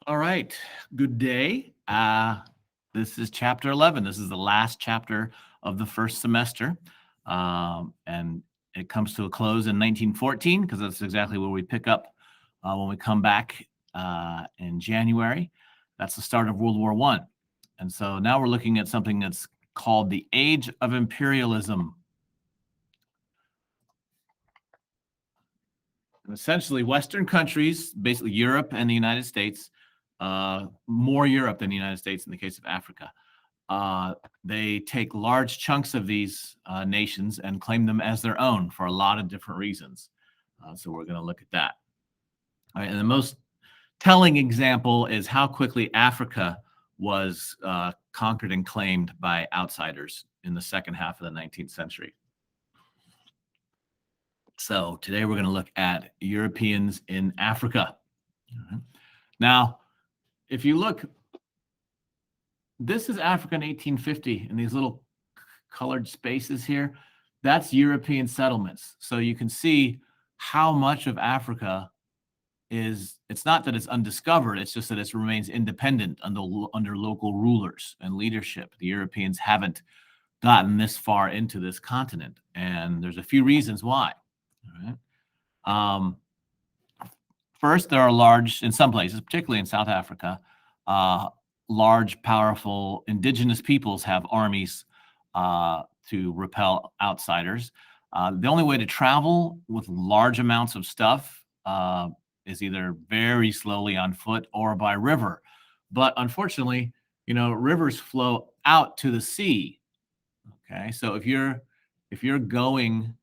All right. Good day. This is chapter 11. This is the last chapter of the first semester. And it comes to a close in 1914 because that's exactly where we pick up when we come back in January. That's the start of World War I. And so now we're looking at something that's called the Age of Imperialism. And essentially, Western countries, basically Europe and the United States, more Europe than the United States in the case of Africa. They take large chunks of these nations and claim them as their own for a lot of different reasons. So we're going to look at that. All right, and the most telling example is how quickly Africa was conquered and claimed by outsiders in the second half of the 19th century. So today we're going to look at Europeans in Africa. Now, if you look, this is Africa in 1850 in these little colored spaces here. That's European settlements. So you can see how much of Africa is, it's not that it's undiscovered, it's just that it remains independent under local rulers and leadership. The Europeans haven't gotten this far into this continent, and there's a few reasons why. All right. First, there are large, in some places, particularly in South Africa, large, powerful indigenous peoples have armies to repel outsiders. The only way to travel with large amounts of stuff is either very slowly on foot or by river. But unfortunately, rivers flow out to the sea. Okay, so if you're going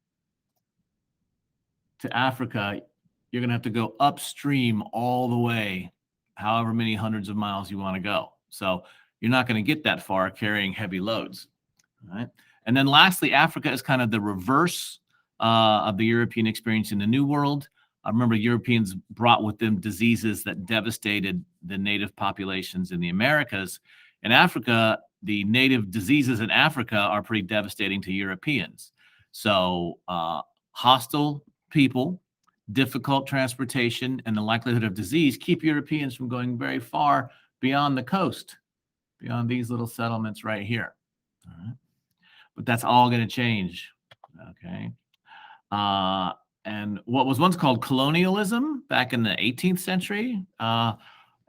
to Africa, you're going to have to go upstream all the way, however many hundreds of miles you want to go. So you're not going to get that far carrying heavy loads. All right. And then lastly, Africa is kind of the reverse of the European experience in the New World. I remember Europeans brought with them diseases that devastated the native populations in the Americas. In Africa, the native diseases in Africa are pretty devastating to Europeans. So hostile people, difficult transportation, and the likelihood of disease keep Europeans from going very far beyond the coast, beyond these little settlements right here. All right. But that's all going to change. Okay. And what was once called colonialism back in the 18th century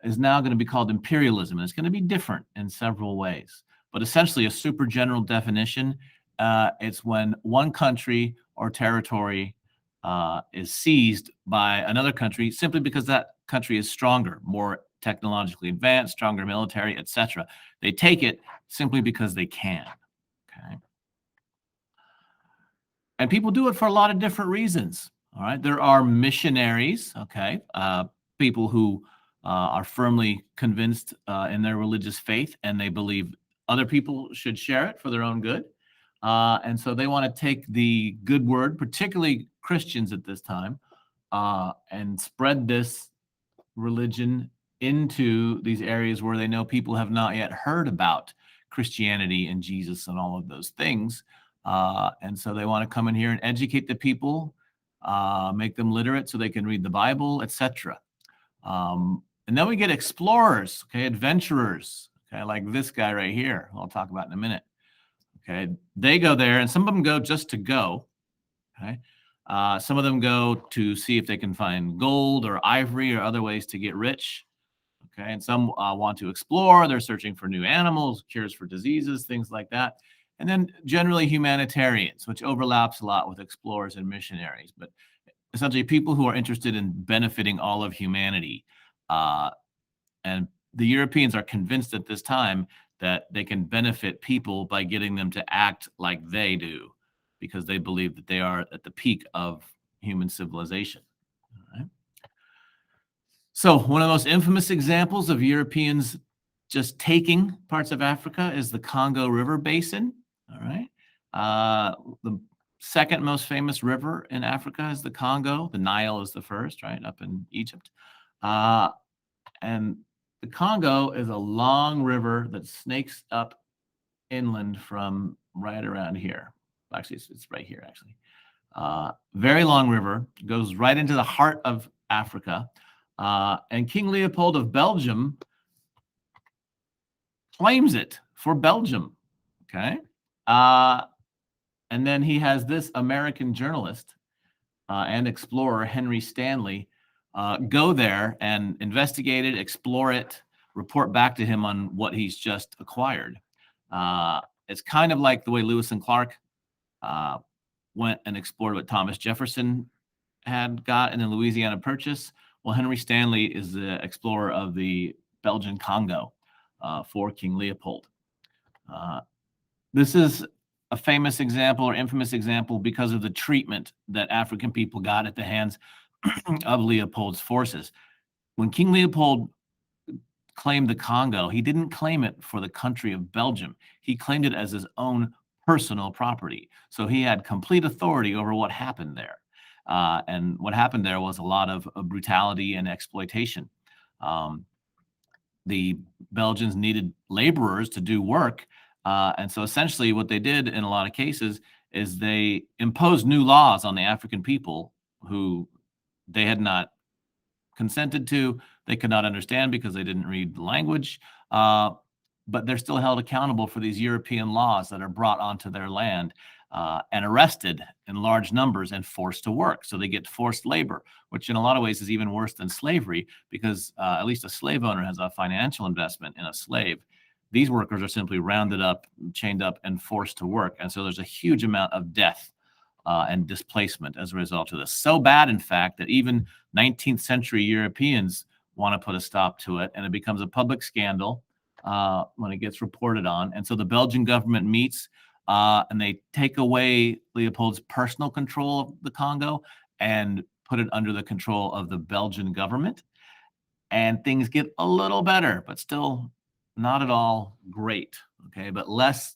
is now going to be called imperialism. And it's going to be different in several ways. But essentially, a super general definition, it's when one country or territory is seized by another country simply because that country is stronger, more technologically advanced, stronger military, etc. They take it simply because they can. Okay. And people do it for a lot of different reasons. All right. There are missionaries, okay, people who are firmly convinced in their religious faith, and they believe other people should share it for their own good. And so they want to take the good word, particularly Christians at this time, and spread this religion into these areas where they know people have not yet heard about Christianity and Jesus and all of those things. And so they want to come in here and educate the people, make them literate so they can read the Bible, etc. And then we get explorers, okay, adventurers, okay, like this guy right here, I'll talk about in a minute. Okay, they go there, and some of them go just to go. Okay, some of them go to see if they can find gold or ivory or other ways to get rich. Okay, and some want to explore. They're searching for new animals, cures for diseases, things like that. And then generally humanitarians, which overlaps a lot with explorers and missionaries, but essentially people who are interested in benefiting all of humanity. And the Europeans are convinced at this time that they can benefit people by getting them to act like they do, because they believe that they are at the peak of human civilization. All right. So one of the most infamous examples of Europeans just taking parts of Africa is the Congo River Basin. All right. The second most famous river in Africa is the Congo. The Nile is the first, right, up in Egypt. And the Congo is a long river that snakes up inland from right around here. Actually, it's right here, actually. Very long river, goes right into the heart of Africa. And King Leopold of Belgium claims it for Belgium. Okay. And then he has this American journalist and explorer, Henry Stanley, go there and investigate it, explore it, report back to him on what he's just acquired. It's kind of like the way Lewis and Clark went and explored what Thomas Jefferson had got in the Louisiana Purchase. Well, Henry Stanley is the explorer of the Belgian Congo for King Leopold. This is a famous example or infamous example because of the treatment that African people got at the hands of Leopold's forces. When King Leopold claimed the Congo, he didn't claim it for the country of Belgium. He claimed it as his own personal property. So he had complete authority over what happened there. And what happened there was a lot of brutality and exploitation. The Belgians needed laborers to do work. And so essentially what they did in a lot of cases is they imposed new laws on the African people who they had not consented to, they could not understand because they didn't read the language, but they're still held accountable for these European laws that are brought onto their land and arrested in large numbers and forced to work. So they get forced labor, which in a lot of ways is even worse than slavery because at least a slave owner has a financial investment in a slave. These workers are simply rounded up, chained up, and forced to work. And so there's a huge amount of death and displacement as a result of this. So bad, in fact, that even 19th century Europeans want to put a stop to it, and it becomes a public scandal when it gets reported on. And so the Belgian government meets and they take away Leopold's personal control of the Congo and put it under the control of the Belgian government. And things get a little better, but still not at all great, okay, but less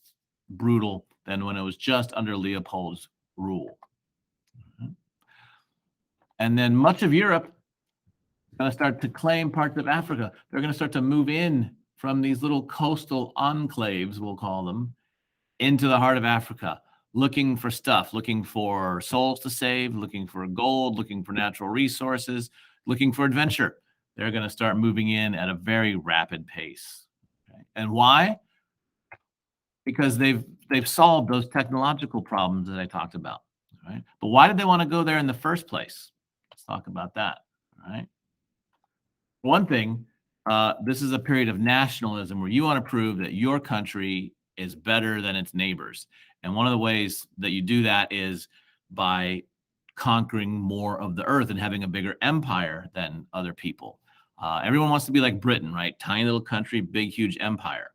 brutal than when it was just under Leopold's rule. And then much of Europe is going to start to claim parts of Africa. They're going to start to move in from these little coastal enclaves, we'll call them, into the heart of Africa, looking for stuff, looking for souls to save, looking for gold, looking for natural resources, looking for adventure. They're going to start moving in at a very rapid pace. Okay? And why? Because they've solved those technological problems that I talked about. Right? But why did they want to go there in the first place? Let's talk about that. All right. One thing, this is a period of nationalism where you want to prove that your country is better than its neighbors. And one of the ways that you do that is by conquering more of the earth and having a bigger empire than other people. Everyone wants to be like Britain, right? Tiny little country, big, huge empire.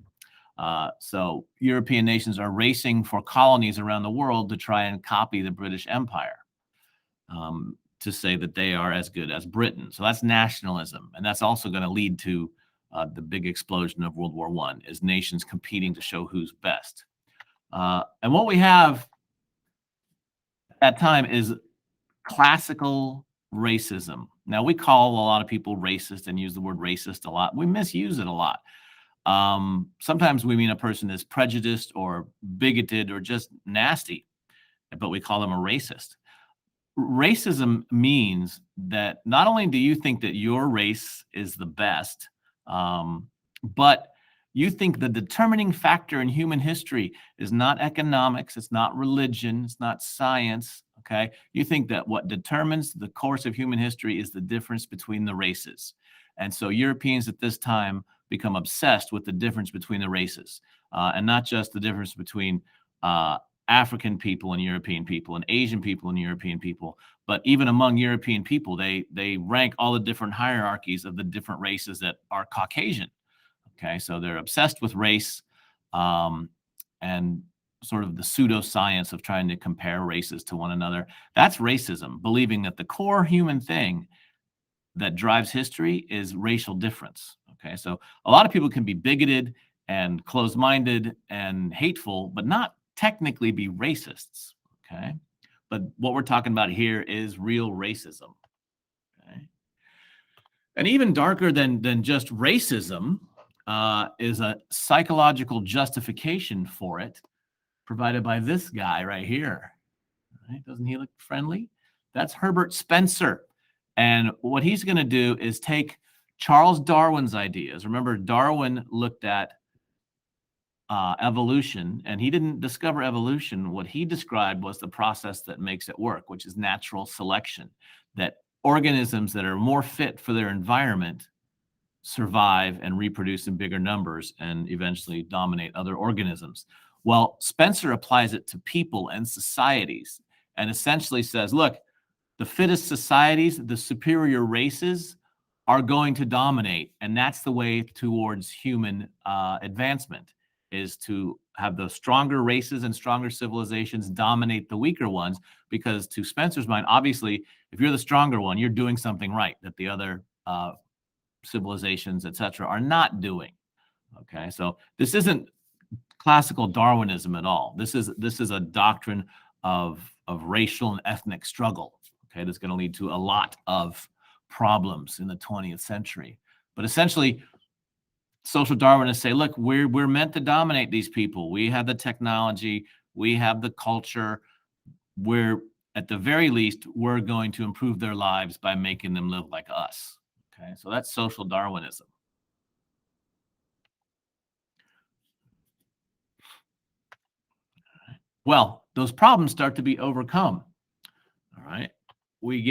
So European nations are racing for colonies around the world to try and copy the British Empire, to say that they are as good as Britain. So that's nationalism. And that's also going to lead to the big explosion of World War I, is nations competing to show who's best. And what we have at that time is classical racism. Now, we call a lot of people racist and use the word racist a lot. We misuse it a lot. Sometimes we mean a person is prejudiced or bigoted or just nasty, but we call them a racist. Racism means that not only do you think that your race is the best, but you think the determining factor in human history is not economics, it's not religion, it's not science, okay? You think that what determines the course of human history is the difference between the races. And so Europeans at this time become obsessed with the difference between the races, and not just the difference between African people and European people and Asian people and European people, but even among European people, they rank all the different hierarchies of the different races that are Caucasian. Okay, so they're obsessed with race and sort of the pseudoscience of trying to compare races to one another. That's racism, believing that the core human thing that drives history is racial difference. Okay, so a lot of people can be bigoted and closed-minded and hateful, but not technically be racists. Okay, but what we're talking about here is real racism. Okay, and even darker than just racism is a psychological justification for it, provided by this guy right here. Right? Doesn't he look friendly? That's Herbert Spencer. And what he's going to do is take Charles Darwin's ideas. Remember, Darwin looked at evolution, and he didn't discover evolution. What he described was the process that makes it work, which is natural selection, that organisms that are more fit for their environment survive and reproduce in bigger numbers and eventually dominate other organisms. Well, Spencer applies it to people and societies and essentially says, look, the fittest societies, the superior races are going to dominate. And that's the way towards human advancement, is to have the stronger races and stronger civilizations dominate the weaker ones. Because to Spencer's mind, obviously, if you're the stronger one, you're doing something right that the other civilizations, etc., are not doing. Okay, so this isn't classical Darwinism at all. This is a doctrine of racial and ethnic struggle. Okay, that's going to lead to a lot of problems in the 20th century. But essentially, social Darwinists say, look, we're meant to dominate these people. We have the technology, we have the culture. We're, at the very least, we're going to improve their lives by making them live like us. Okay, so that's social Darwinism. Well, those problems start to be overcome. All right, we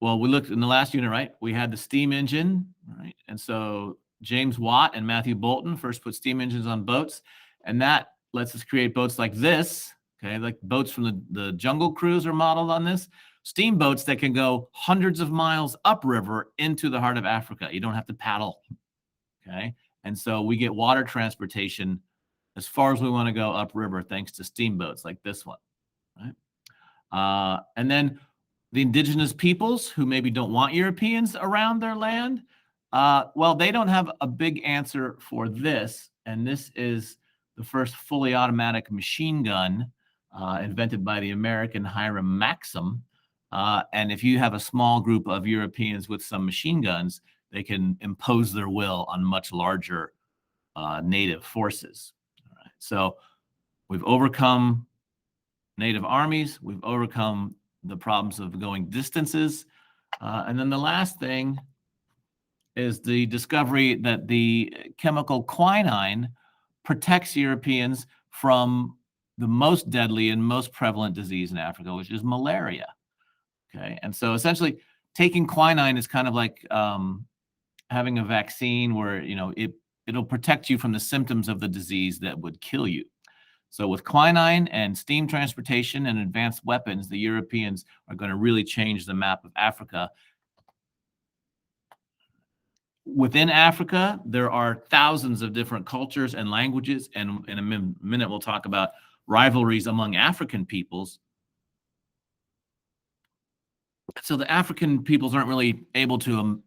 looked in the last unit, right? We had the steam engine, right? And so James Watt and Matthew Boulton first put steam engines on boats, and that lets us create boats like this, okay? Like boats from the Jungle Cruise are modeled on this. Steamboats that can go hundreds of miles upriver into the heart of Africa. You don't have to paddle, okay? And so we get water transportation as far as we want to go upriver thanks to steamboats like this one, right? And then the indigenous peoples who maybe don't want Europeans around their land, well, they don't have a big answer for this. And this is the first fully automatic machine gun invented by the American Hiram Maxim. And if you have a small group of Europeans with some machine guns, they can impose their will on much larger native forces. All right. So we've overcome native armies. We've overcome the problems of going distances. And then the last thing is the discovery that the chemical quinine protects Europeans from the most deadly and most prevalent disease in Africa, which is malaria. Okay, and so essentially taking quinine is kind of like having a vaccine where, you know, it'll protect you from the symptoms of the disease that would kill you. So with quinine and steam transportation and advanced weapons, the Europeans are going to really change the map of Africa. Within Africa, there are thousands of different cultures and languages, and in a minute we'll talk about rivalries among African peoples. So the African peoples aren't really able to,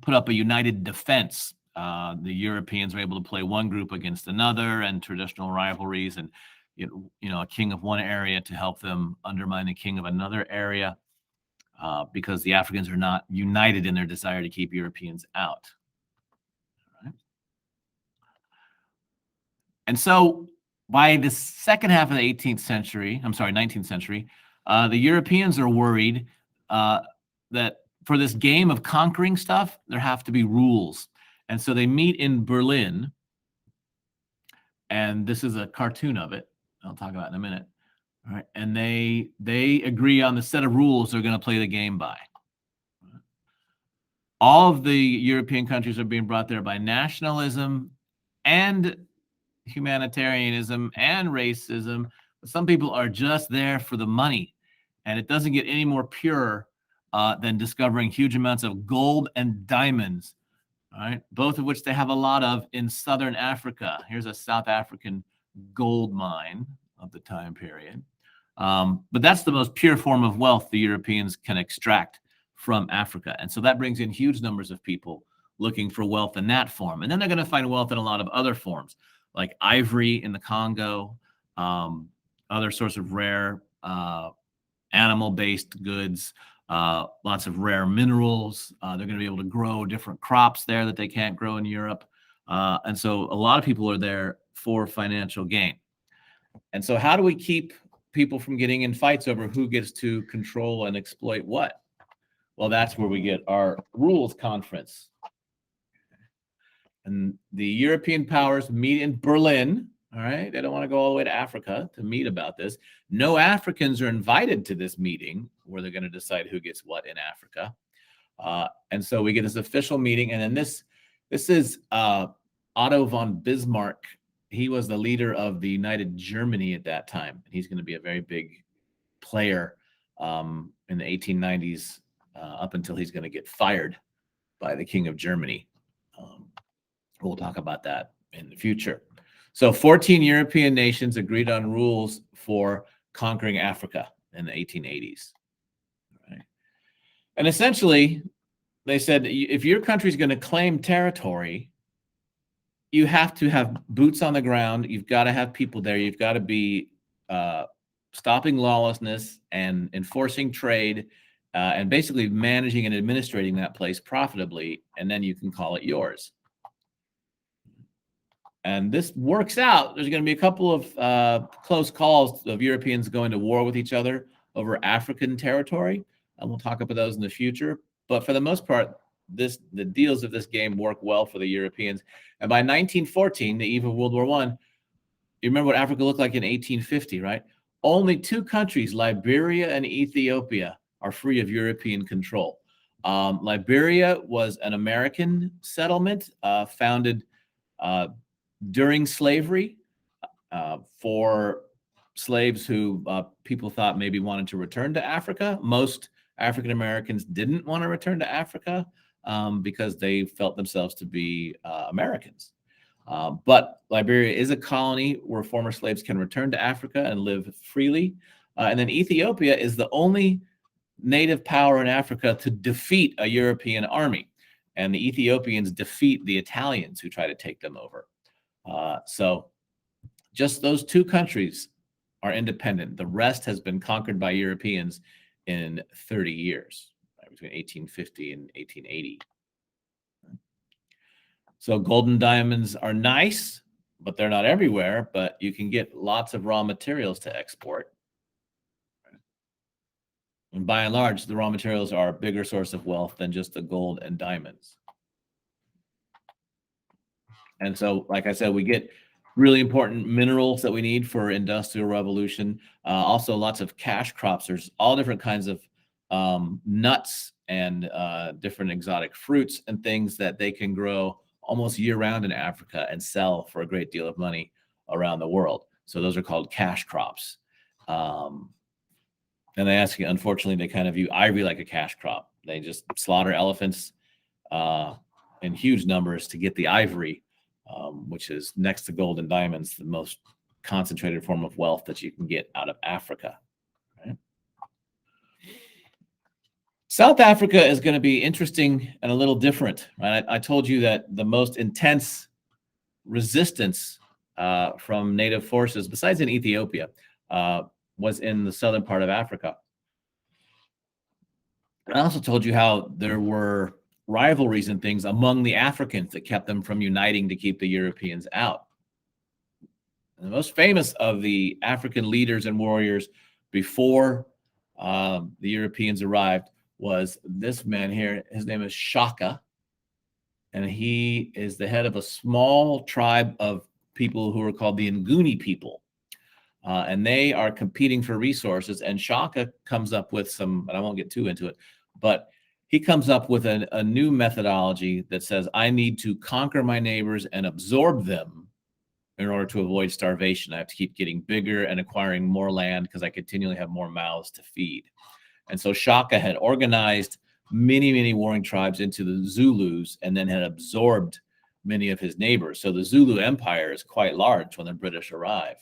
put up a united defense. The Europeans are able to play one group against another, and traditional rivalries, and a king of one area to help them undermine the king of another area, because the Africans are not united in their desire to keep Europeans out. All right. And so by the second half of the 19th century, the Europeans are worried that for this game of conquering stuff, there have to be rules. And so they meet in Berlin, and this is a cartoon of it. I'll talk about it in a minute. All right, and they agree on the set of rules they're going to play the game by. All of the European countries are being brought there by nationalism and humanitarianism and racism. But some people are just there for the money, and it doesn't get any more pure than discovering huge amounts of gold and diamonds. All right, both of which they have a lot of in southern Africa. Here's a South African gold mine of the time period. But that's the most pure form of wealth the Europeans can extract from Africa. And so that brings in huge numbers of people looking for wealth in that form. And then they're going to find wealth in a lot of other forms, like ivory in the Congo, other sorts of rare animal-based goods, lots of rare minerals. They're going to be able to grow different crops there that they can't grow in Europe. And so a lot of people are there for financial gain. And so how do we keep people from getting in fights over who gets to control and exploit what? Well, that's where we get our rules conference. And the European powers meet in Berlin. All right. They don't want to go all the way to Africa to meet about this. No Africans are invited to this meeting where they're going to decide who gets what in Africa. And so we get this official meeting. And then this is Otto von Bismarck. He was the leader of the United Germany at that time. And he's going to be a very big player in the 1890s up until he's going to get fired by the King of Germany. We'll talk about that in the future. So 14 European nations agreed on rules for conquering Africa in the 1880s. Right? And essentially, they said, if your country's going to claim territory, you have to have boots on the ground. You've got to have people there. You've got to be stopping lawlessness and enforcing trade and basically managing and administrating that place profitably, and then you can call it yours. And this works out. There's going to be a couple of close calls of Europeans going to war with each other over African territory, and we'll talk about those in the future. But for the most part, the deals of this game work well for the Europeans. And by 1914, the eve of World War I, you remember what Africa looked like in 1850, right? Only two countries, Liberia and Ethiopia, are free of European control. Liberia was an American settlement founded during slavery for slaves who people thought maybe wanted to return to Africa. Most African Americans didn't want to return to Africa because they felt themselves to be Americans. But Liberia is a colony where former slaves can return to Africa and live freely. And then Ethiopia is the only native power in Africa to defeat a European army. And the Ethiopians defeat the Italians who try to take them over. So just those two countries are independent. The rest has been conquered by Europeans in 30 years, right, between 1850 and 1880. So gold and diamonds are nice, but they're not everywhere, but you can get lots of raw materials to export. And by and large, the raw materials are a bigger source of wealth than just the gold and diamonds. And so, like I said, we get really important minerals that we need for industrial revolution. Also, lots of cash crops. There's all different kinds of nuts and different exotic fruits and things that they can grow almost year-round in Africa and sell for a great deal of money around the world. So those are called cash crops. And they ask you, unfortunately, they kind of view ivory like a cash crop. They just slaughter elephants in huge numbers to get the ivory, which is next to gold and diamonds, the most concentrated form of wealth that you can get out of Africa. Right? South Africa is going to be interesting and a little different. Right? I told you that the most intense resistance from native forces, besides in Ethiopia, was in the southern part of Africa. I also told you how there were rivalries and things among the Africans that kept them from uniting to keep the Europeans out. And the most famous of the African leaders and warriors before the Europeans arrived was this man here. His name is Shaka, and he is the head of a small tribe of people who are called the Nguni people. And they are competing for resources, and Shaka comes up with some, and I won't get too into it, but he comes up with a new methodology that says, I need to conquer my neighbors and absorb them in order to avoid starvation. I have to keep getting bigger and acquiring more land because I continually have more mouths to feed. And so Shaka had organized many, many warring tribes into the Zulus and then had absorbed many of his neighbors. So the Zulu Empire is quite large when the British arrive.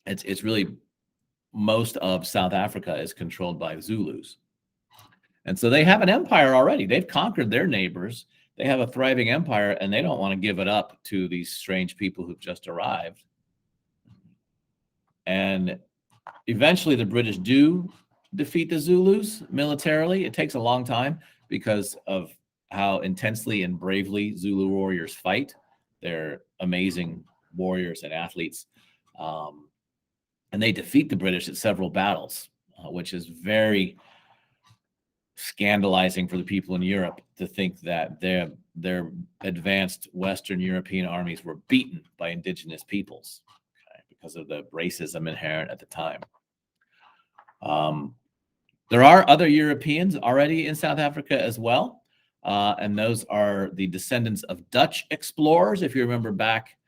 It's really, most of South Africa is controlled by Zulus. And so they have an empire already. They've conquered their neighbors. They have a thriving empire, and they don't want to give it up to these strange people who've just arrived. And eventually the British do defeat the Zulus militarily. It takes a long time because of how intensely and bravely Zulu warriors fight. They're amazing warriors and athletes. And they defeat the British at several battles, which is very scandalizing for the people in Europe to think that their advanced Western European armies were beaten by indigenous peoples, okay, because of the racism inherent at the time. There are other Europeans already in South Africa as well, and those are the descendants of Dutch explorers. If you remember back,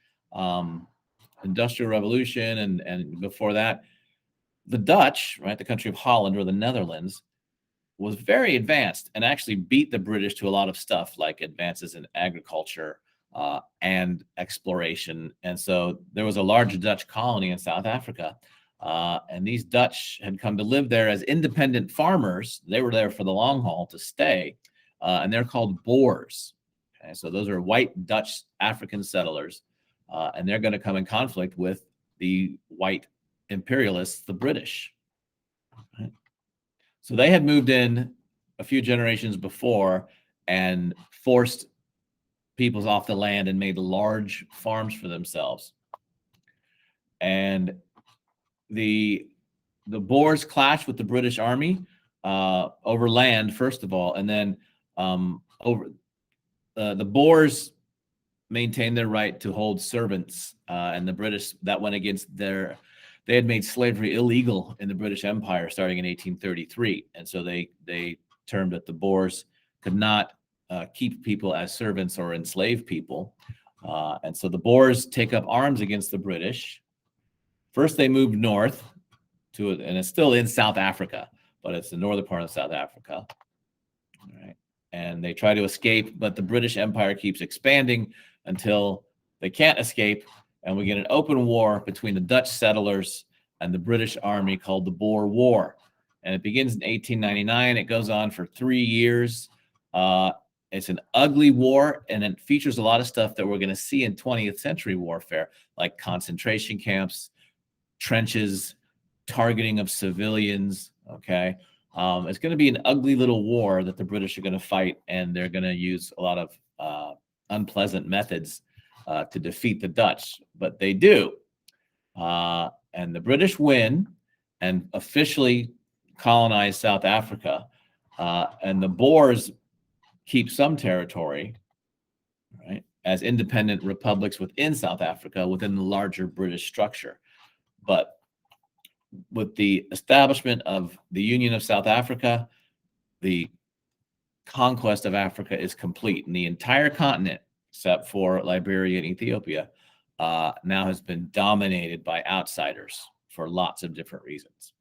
Industrial Revolution and before that, the Dutch, right, the country of Holland or the Netherlands, was very advanced and actually beat the British to a lot of stuff like advances in agriculture and exploration. And so there was a large Dutch colony in South Africa. And these Dutch had come to live there as independent farmers. They were there for the long haul to stay, and they're called Boers. Okay, so those are white Dutch African settlers, and they're going to come in conflict with the white imperialists, the British. Right? So they had moved in a few generations before and forced peoples off the land and made large farms for themselves. And the Boers clashed with the British Army over land, first of all, and then the Boers maintained their right to hold servants, and the British, that went against their. They had made slavery illegal in the British Empire starting in 1833, and so they termed that the Boers could not keep people as servants or enslave people, and so the Boers take up arms against the British. First, they moved north to it, and it's still in South Africa, but it's the northern part of South Africa. All right. And they try to escape, but the British Empire keeps expanding until they can't escape, and we get an open war between the Dutch settlers and the British Army called the Boer War. And it begins in 1899. It goes on for 3 years. It's an ugly war, and it features a lot of stuff that we're going to see in 20th century warfare, like concentration camps, trenches, targeting of civilians. Okay. It's going to be an ugly little war that the British are going to fight, and they're going to use a lot of unpleasant methods to defeat the Dutch, but they do. And the British win and officially colonize South Africa, and the Boers keep some territory, right, as independent republics within South Africa, within the larger British structure. But with the establishment of the Union of South Africa, the conquest of Africa is complete, and the entire continent, except for Liberia and Ethiopia, now has been dominated by outsiders for lots of different reasons.